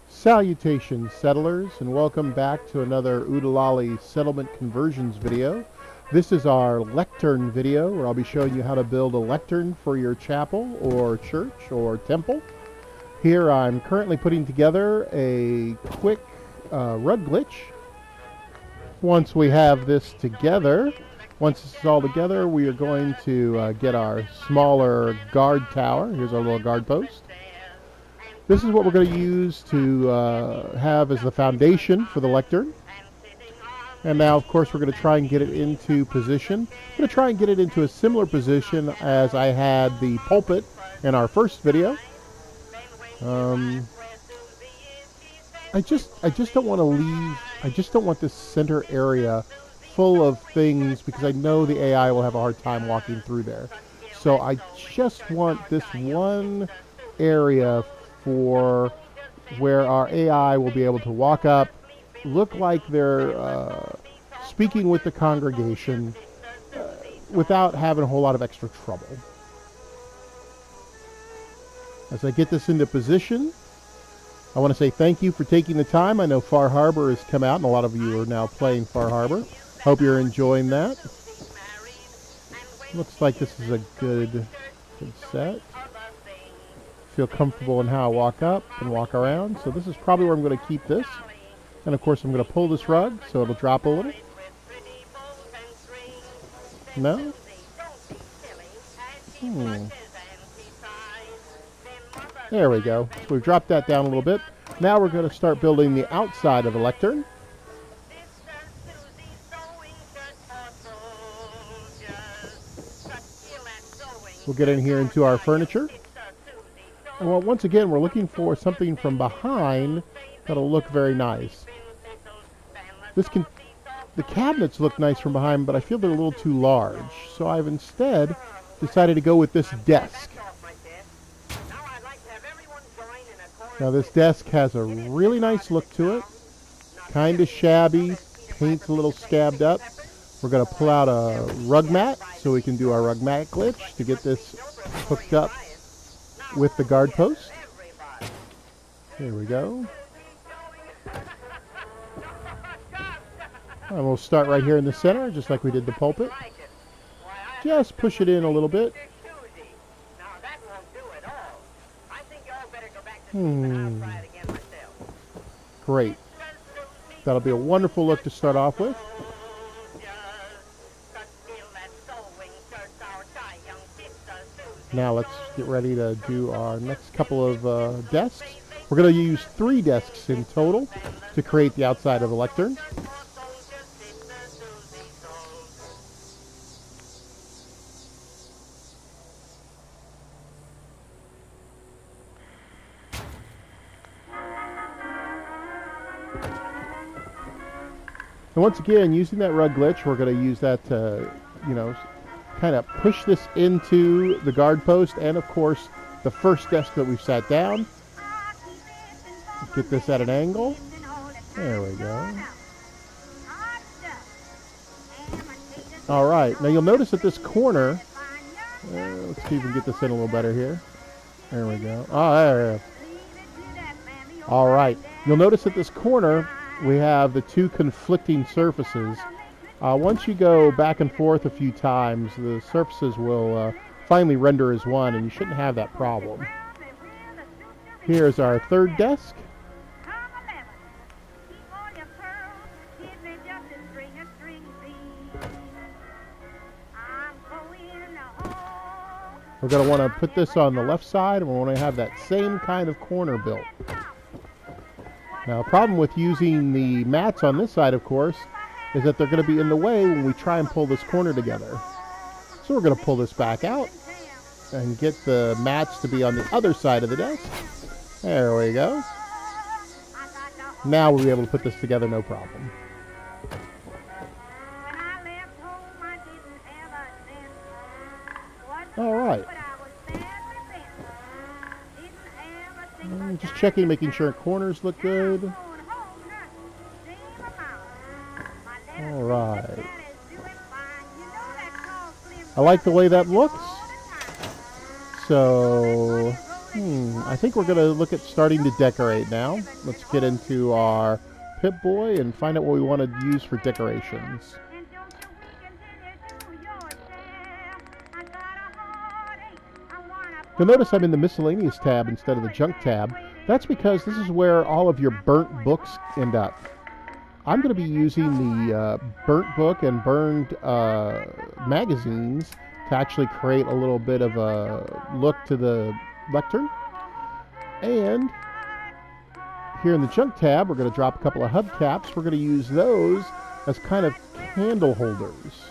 Salutations, settlers, and welcome back to another Oodilolly settlement conversions video. This is our lectern video, where I'll be showing you how to build a lectern for your chapel or church or temple. Here I'm currently putting together a quick rug glitch. Once we have this together, once this is all together, we are going to get our smaller guard tower. Here's our little guard post. This is what we're going to use to have as the foundation for the lectern. And now, of course, we're going to try and get it into position. I'm going to try and get it into a similar position as I had the pulpit in our first video. I just don't want to leave. I just don't want this center area full of things, because I know the AI will have a hard time walking through there. So I just want this one area for where our AI will be able to walk up, look like they're speaking with the congregation without having a whole lot of extra trouble. As I get this into position, I want to say thank you for taking the time. I know Far Harbor has come out, and a lot of you are now playing Far Harbor. Hope you're enjoying that. Looks like this is a good set. Feel comfortable in how I walk up and walk around. So this is probably where I'm going to keep this. And of course I'm going to pull this rug so it'll drop a little. No? There we go. So we've dropped that down a little bit. Now we're going to start building the outside of the lectern. We'll get in here into our furniture. Well, once again, we're looking for something from behind that'll look very nice. The cabinets look nice from behind, but I feel they're a little too large. So I've instead decided to go with this desk. Now this desk has a really nice look to it. Kind of shabby, paint's a little scabbed up. We're going to pull out a rug mat so we can do our rug mat glitch to get this hooked up with the guard post. Here we go. And we'll start right here in the center, just like we did the pulpit. Just push it in a little bit. Great. That'll be a wonderful look to start off with. Now let's get ready to do our next couple of desks. We're going to use 3 desks in total to create the outside of the lectern. And once again, using that rug glitch, we're going to use that to, kind of push this into the guard post, and of course the first desk that we've sat down. Get this at an angle. There we go. Alright, now you'll notice at this corner, let's see if we can get this in a little better here. There we go. Oh, there. Alright, you'll notice at this corner we have the 2 conflicting surfaces. Once you go back and forth a few times, the surfaces will finally render as one, and you shouldn't have that problem. Here's our 3rd desk. We're going to want to put this on the left side, and we want to have that same kind of corner built. Now, the problem with using the mats on this side, of course, is that they're going to be in the way when we try and pull this corner together. So we're going to pull this back out and get the mats to be on the other side of the desk. There we go. Now we'll be able to put this together no problem. All right. Just checking, making sure corners look good. All right. I like the way that looks. So, I think we're going to look at starting to decorate now. Let's get into our Pip-Boy and find out what we want to use for decorations. You'll notice I'm in the miscellaneous tab instead of the junk tab. That's because this is where all of your burnt books end up. I'm going to be using the burnt book and burned magazines to actually create a little bit of a look to the lectern. And here in the junk tab, we're going to drop a couple of hubcaps. We're going to use those as kind of candle holders.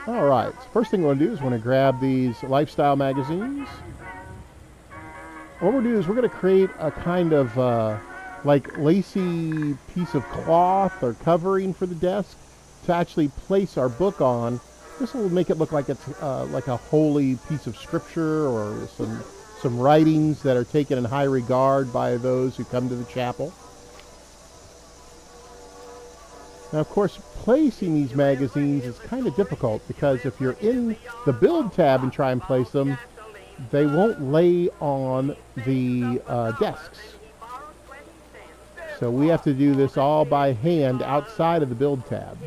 All right, so first thing we're going to do is we're going to grab these lifestyle magazines. What we're going to do is we're going to create a kind of like lacy piece of cloth or covering for the desk to actually place our book on. This will make it look like it's like a holy piece of scripture or some writings that are taken in high regard by those who come to the chapel. Now, of course, placing these magazines is kind of difficult because if you're in the Build tab and try and place them, they won't lay on the desks. So we have to do this all by hand outside of the Build tab.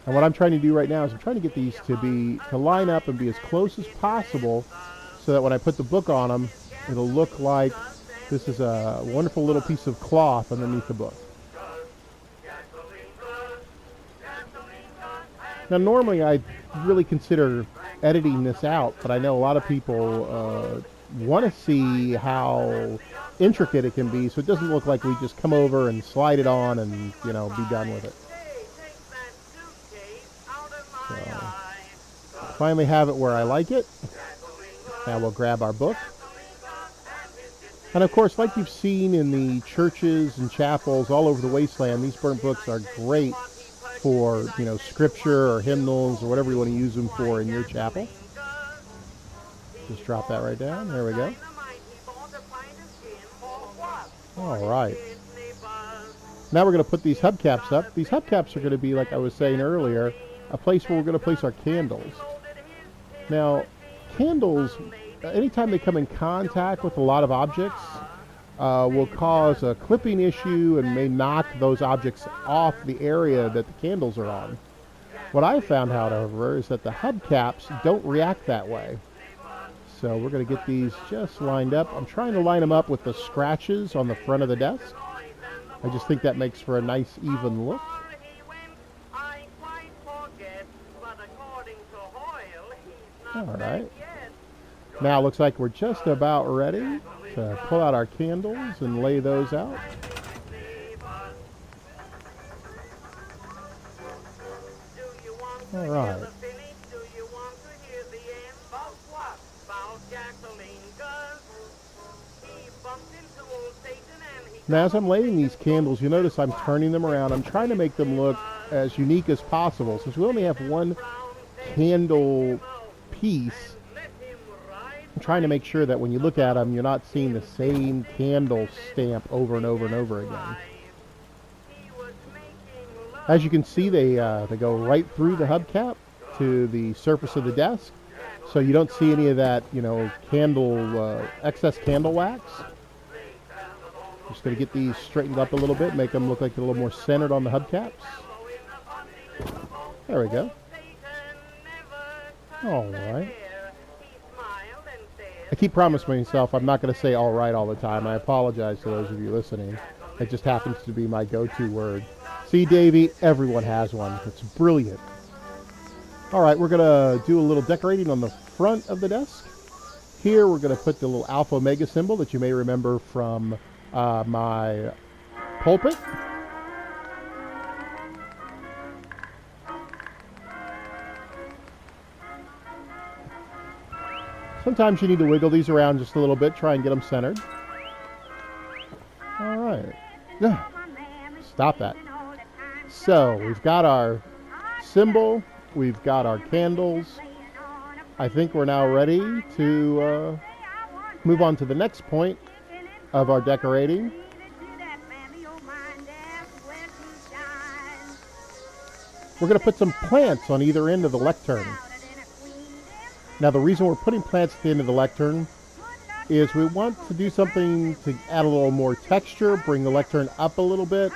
And what I'm trying to do right now is I'm trying to get these to line up and be as close as possible so that when I put the book on them, it'll look like this is a wonderful little piece of cloth underneath the book. Now, normally I really consider editing this out, but I know a lot of people want to see how intricate it can be, so it doesn't look like we just come over and slide it on and, you know, be done with it. So, finally have it where I like it. Now we'll grab our book. And of course, like you've seen in the churches and chapels all over the wasteland, these burnt books are great for, you know, scripture or hymnals or whatever you want to use them for in your chapel. Just drop that right down. There we go. All right. Now we're going to put these hubcaps up. These hubcaps are going to be, like I was saying earlier, a place where we're going to place our candles. Now, candles, anytime they come in contact with a lot of objects, will cause a clipping issue and may knock those objects off the area that the candles are on. What I found, however, is that the hubcaps don't react that way. So we're going to get these just lined up. I'm trying to line them up with the scratches on the front of the desk. I just think that makes for a nice even look. All right. Now it looks like we're just about ready to pull out our candles and lay those out. All right. Now as I'm laying these candles, you notice I'm turning them around. I'm trying to make them look as unique as possible. Since we only have one candle piece, I'm trying to make sure that when you look at them, you're not seeing the same candle stamp over and over and over again. As you can see, they go right through the hubcap to the surface of the desk, so you don't see any of that, you know, candle excess candle wax. Just going to get these straightened up a little bit, make them look like they're a little more centered on the hubcaps. There we go. All right. I keep promising myself I'm not going to say all right all the time. I apologize to those of you listening. It just happens to be my go-to word. See, Davey, everyone has one. It's brilliant. All right, we're going to do a little decorating on the front of the desk. Here we're going to put the little Alpha Omega symbol that you may remember from my pulpit. Sometimes you need to wiggle these around just a little bit, try and get them centered. All right. Stop that. So we've got our symbol, we've got our candles. I think we're now ready to move on to the next point, of our decorating. We're going to put some plants on either end of the lectern. Now the reason we're putting plants at the end of the lectern is we want to do something to add a little more texture, bring the lectern up a little bit.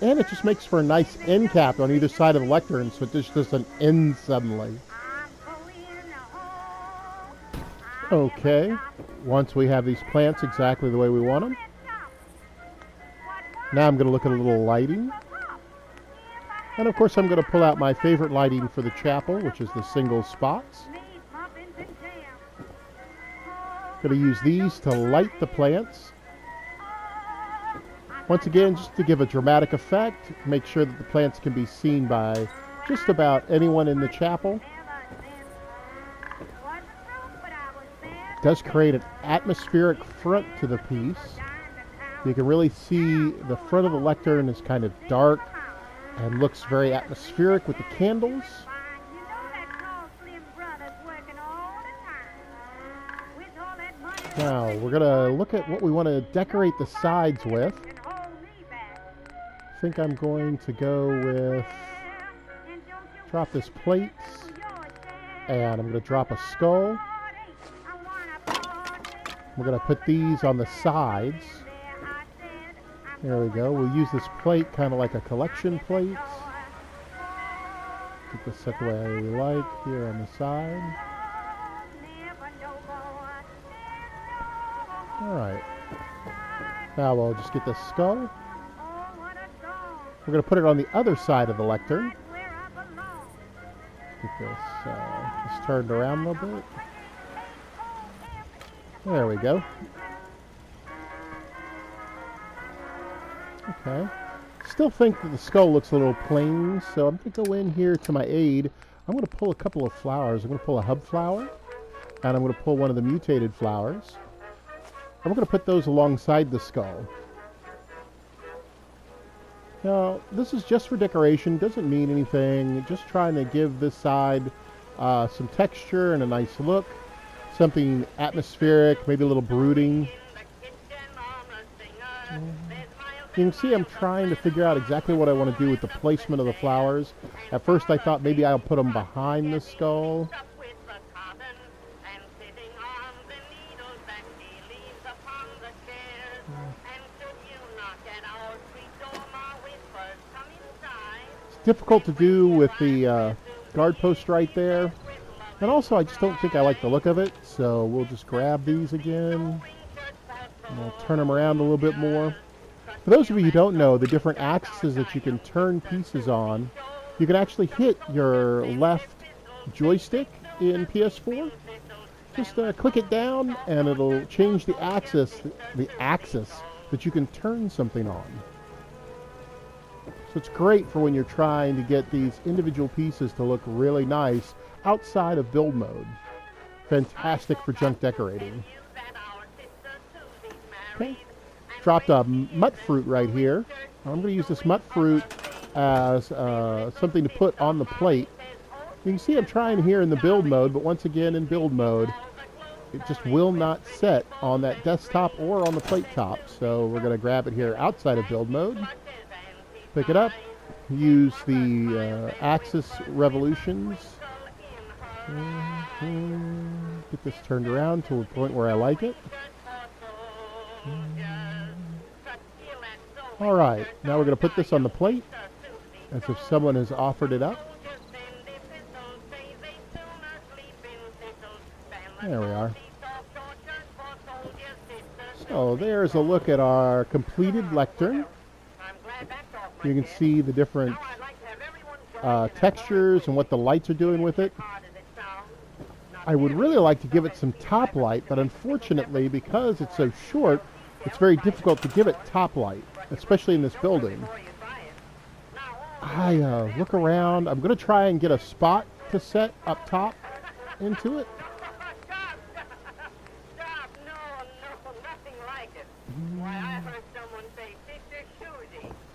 And it just makes for a nice end cap on either side of the lectern, so it just doesn't end suddenly. Okay, once we have these plants exactly the way we want them, now I'm going to look at a little lighting. And of course I'm going to pull out my favorite lighting for the chapel, which is the single spots. Going to use these to light the plants. Once again, just to give a dramatic effect, make sure that the plants can be seen by just about anyone in the chapel. It does create an atmospheric front to the piece. You can really see the front of the lectern is kind of dark and looks very atmospheric with the candles. Now, we're going to look at what we want to decorate the sides with. I think I'm going to go with, drop this plate, and I'm going to drop a skull. We're going to put these on the sides. There we go. We'll use this plate kind of like a collection plate. Get this set the way we like here on the side. Alright. Now we'll just get this skull. We're going to put it on the other side of the lectern. Get this turned around a little bit. There we go. Okay. Still think that the skull looks a little plain, so I'm going to go in here to my aid. I'm going to pull a couple of flowers. I'm going to pull a hub flower, and I'm going to pull one of the mutated flowers. And we're going to put those alongside the skull. Now, this is just for decoration, doesn't mean anything, just trying to give this side some texture and a nice look, something atmospheric, maybe a little brooding. You can see I'm trying to figure out exactly what I want to do with the placement of the flowers. At first I thought maybe I'll put them behind the skull. Difficult to do with the guard post right there, and also I just don't think I like the look of it, so we'll just grab these again and we'll turn them around a little bit more. For those of you who don't know the different axes that you can turn pieces on, you can actually hit your left joystick in PS4. Just click it down and it'll change the axis that you can turn something on. So it's great for when you're trying to get these individual pieces to look really nice outside of build mode. Fantastic for junk decorating. Okay, dropped a mut fruit right here. I'm going to use this mut fruit as something to put on the plate. You can see I'm trying here in the build mode, but once again in build mode, it just will not set on that desktop or on the plate top. So we're going to grab it here outside of build mode. Pick it up, use the axis revolutions, get this turned around to a point where I like it. Alright, now we're going to put this on the plate as if someone has offered it up. There we are. So there's a look at our completed lectern. You can see the different textures and what the lights are doing with it. I would really like to give it some top light, but unfortunately, because it's so short, it's very difficult to give it top light, especially in this building. I look around. I'm going to try and get a spot to set up top into it.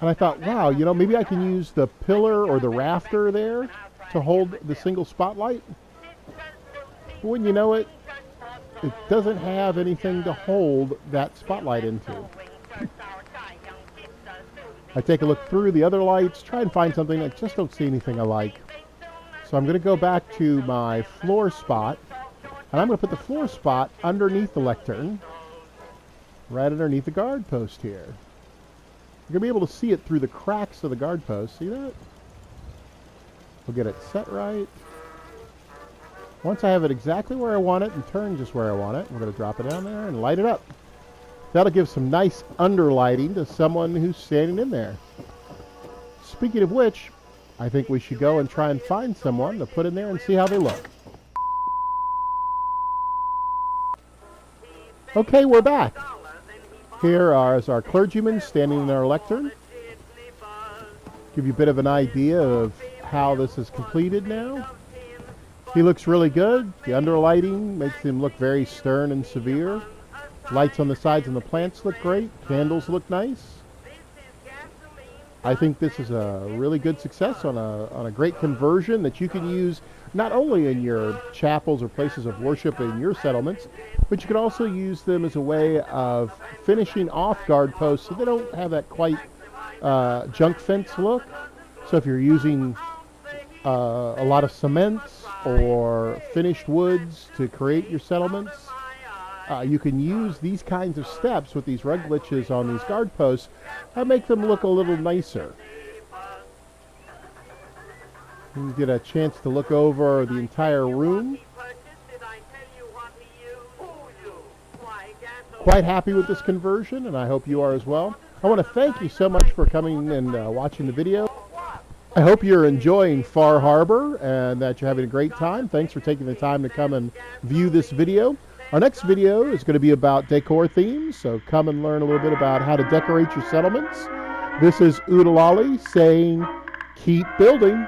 And I thought, wow, you know, maybe I can use the pillar or the rafter there to hold the single spotlight. But when you know it, it doesn't have anything to hold that spotlight into. I take a look through the other lights, try and find something. I just don't see anything I like. So I'm going to go back to my floor spot, and I'm going to put the floor spot underneath the lectern, right underneath the guard post here. You're going to be able to see it through the cracks of the guard post. See that? We'll get it set right. Once I have it exactly where I want it and turned just where I want it, we're going to drop it down there and light it up. That'll give some nice underlighting to someone who's standing in there. Speaking of which, I think we should go and try and find someone to put in there and see how they look. Okay, we're back. Here is our clergyman standing in our lectern. Give you a bit of an idea of how this is completed now. He looks really good. The underlighting makes him look very stern and severe. Lights on the sides and the plants look great. Candles look nice. I think this is a really good success on a great conversion that you can use not only in your chapels or places of worship in your settlements, but you can also use them as a way of finishing off guard posts so they don't have that quite junk fence look. So if you're using a lot of cements or finished woods to create your settlements, you can use these kinds of steps with these rug glitches on these guard posts and make them look a little nicer. You get a chance to look over the entire room. Quite happy with this conversion, and I hope you are as well. I want to thank you so much for coming and watching the video. I hope you're enjoying Far Harbor and that you're having a great time. Thanks for taking the time to come and view this video. Our next video is going to be about decor themes, so come and learn a little bit about how to decorate your settlements. This is Oodilolly saying, keep building.